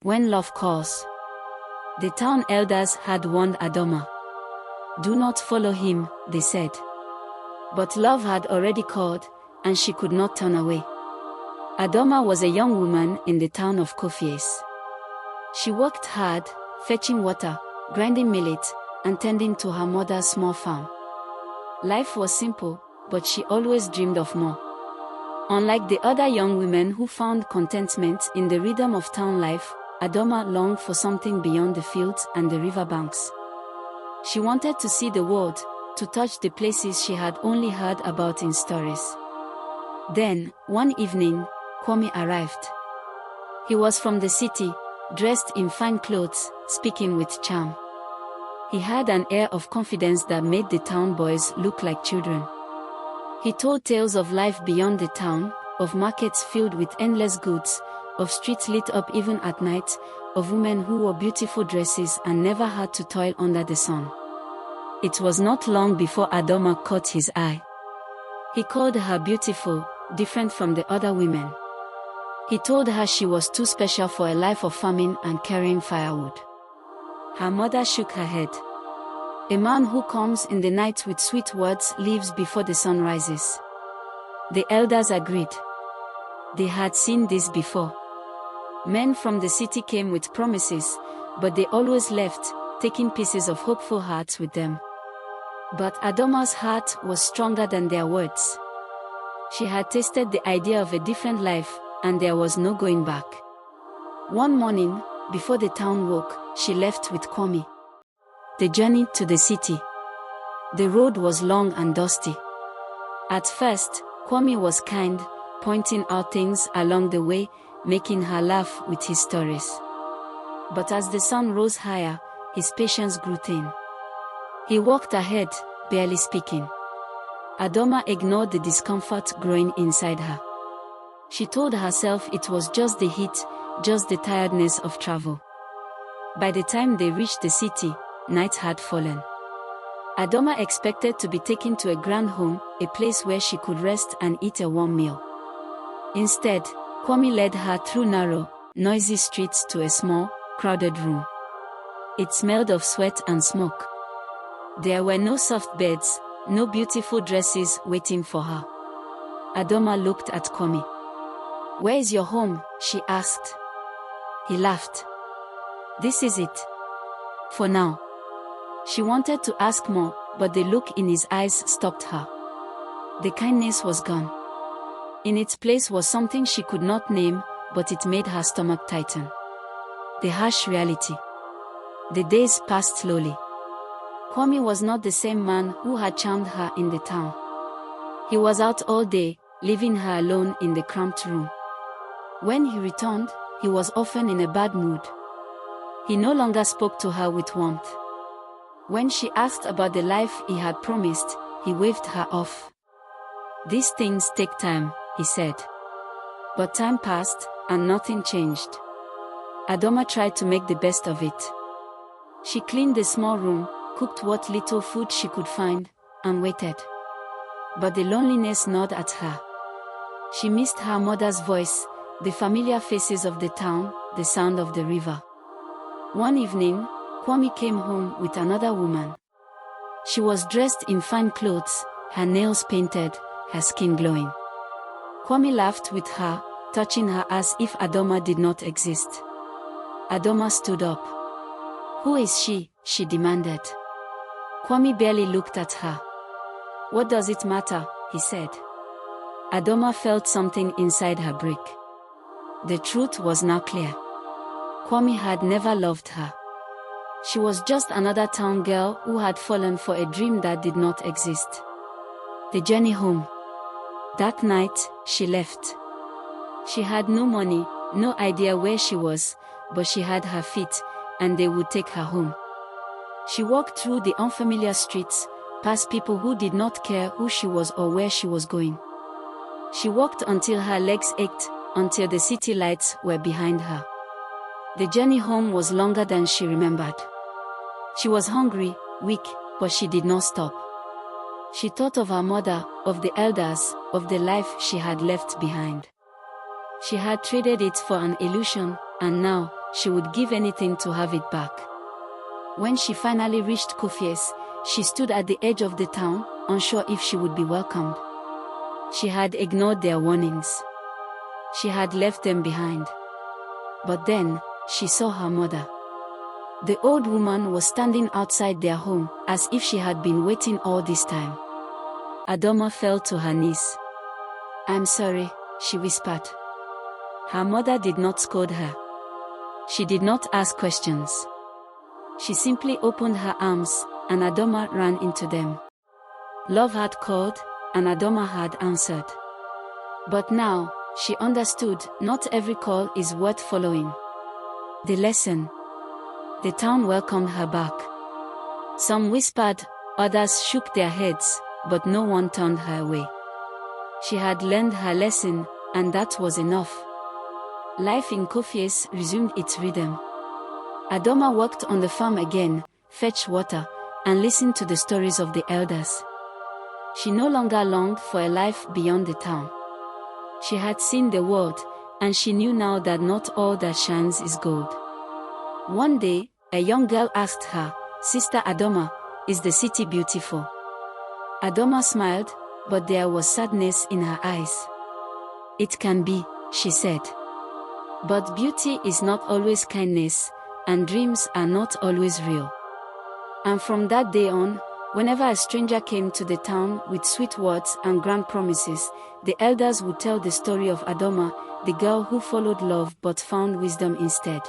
When love calls. The town elders had warned Adoma. Do not follow him, they said. But love had already called, and she could not turn away. Adoma was a young woman in the town of Kofies. She worked hard, fetching water, grinding millet, and tending to her mother's small farm. Life was simple, but she always dreamed of more. Unlike the other young women who found contentment in the rhythm of town life, Adoma longed for something beyond the fields and the riverbanks. She wanted to see the world, to touch the places she had only heard about in stories. Then, one evening, Kwame arrived. He was from the city, dressed in fine clothes, speaking with charm. He had an air of confidence that made the town boys look like children. He told tales of life beyond the town, of markets filled with endless goods, of streets lit up even at night, of women who wore beautiful dresses and never had to toil under the sun. It was not long before Adoma caught his eye. He called her beautiful, different from the other women. He told her she was too special for a life of farming and carrying firewood. Her mother shook her head. A man who comes in the night with sweet words leaves before the sun rises. The elders agreed. They had seen this before. Men from the city came with promises, but they always left, taking pieces of hopeful hearts with them. But Adoma's heart was stronger than their words. She had tasted the idea of a different life, and there was no going back. One morning, before the town woke, she left with Kwame. They journeyed to the city. The road was long and dusty. At first, Kwame was kind, pointing out things along the way, making her laugh with his stories. But as the sun rose higher, his patience grew thin. He walked ahead, barely speaking. Adoma ignored the discomfort growing inside her. She told herself it was just the heat, just the tiredness of travel. By the time they reached the city, night had fallen. Adoma expected to be taken to a grand home, a place where she could rest and eat a warm meal. Instead, Kwame led her through narrow, noisy streets to a small, crowded room. It smelled of sweat and smoke. There were no soft beds, no beautiful dresses waiting for her. Adoma looked at Kwame. "Where is your home?" she asked. He laughed. "This is it. For now." She wanted to ask more, but the look in his eyes stopped her. The kindness was gone. In its place was something she could not name, but it made her stomach tighten. The harsh reality. The days passed slowly. Kwame was not the same man who had charmed her in the town. He was out all day, leaving her alone in the cramped room. When he returned, he was often in a bad mood. He no longer spoke to her with warmth. When she asked about the life he had promised, he waved her off. "These things take time," he said. But time passed, and nothing changed. Adoma tried to make the best of it. She cleaned the small room, cooked what little food she could find, and waited. But the loneliness gnawed at her. She missed her mother's voice, the familiar faces of the town, the sound of the river. One evening, Kwame came home with another woman. She was dressed in fine clothes, her nails painted, her skin glowing. Kwame laughed with her, touching her as if Adoma did not exist. Adoma stood up. "Who is she?" she demanded. Kwame barely looked at her. "What does it matter?" he said. Adoma felt something inside her break. The truth was now clear. Kwame had never loved her. She was just another town girl who had fallen for a dream that did not exist. The journey home. That night, she left. She had no money, no idea where she was, but she had her feet, and they would take her home. She walked through the unfamiliar streets, past people who did not care who she was or where she was going. She walked until her legs ached, until the city lights were behind her. The journey home was longer than she remembered. She was hungry, weak, but she did not stop. She thought of her mother, of the elders, of the life she had left behind. She had traded it for an illusion, and now, she would give anything to have it back. When she finally reached Kufis, she stood at the edge of the town, unsure if she would be welcomed. She had ignored their warnings. She had left them behind. But then, she saw her mother. The old woman was standing outside their home, as if she had been waiting all this time. Adoma fell to her knees. "I'm sorry," she whispered. Her mother did not scold her. She did not ask questions. She simply opened her arms, and Adoma ran into them. Love had called, and Adoma had answered. But now, she understood, not every call is worth following. The lesson. The town welcomed her back. Some whispered, others shook their heads, but no one turned her away. She had learned her lesson, and that was enough. Life in Kofies resumed its rhythm. Adoma worked on the farm again, fetched water, and listened to the stories of the elders. She no longer longed for a life beyond the town. She had seen the world, and she knew now that not all that shines is gold. One day, a young girl asked her, "Sister Adoma, is the city beautiful?" Adoma smiled, but there was sadness in her eyes. "It can be," she said. "But beauty is not always kindness, and dreams are not always real." And from that day on, whenever a stranger came to the town with sweet words and grand promises, the elders would tell the story of Adoma, the girl who followed love but found wisdom instead.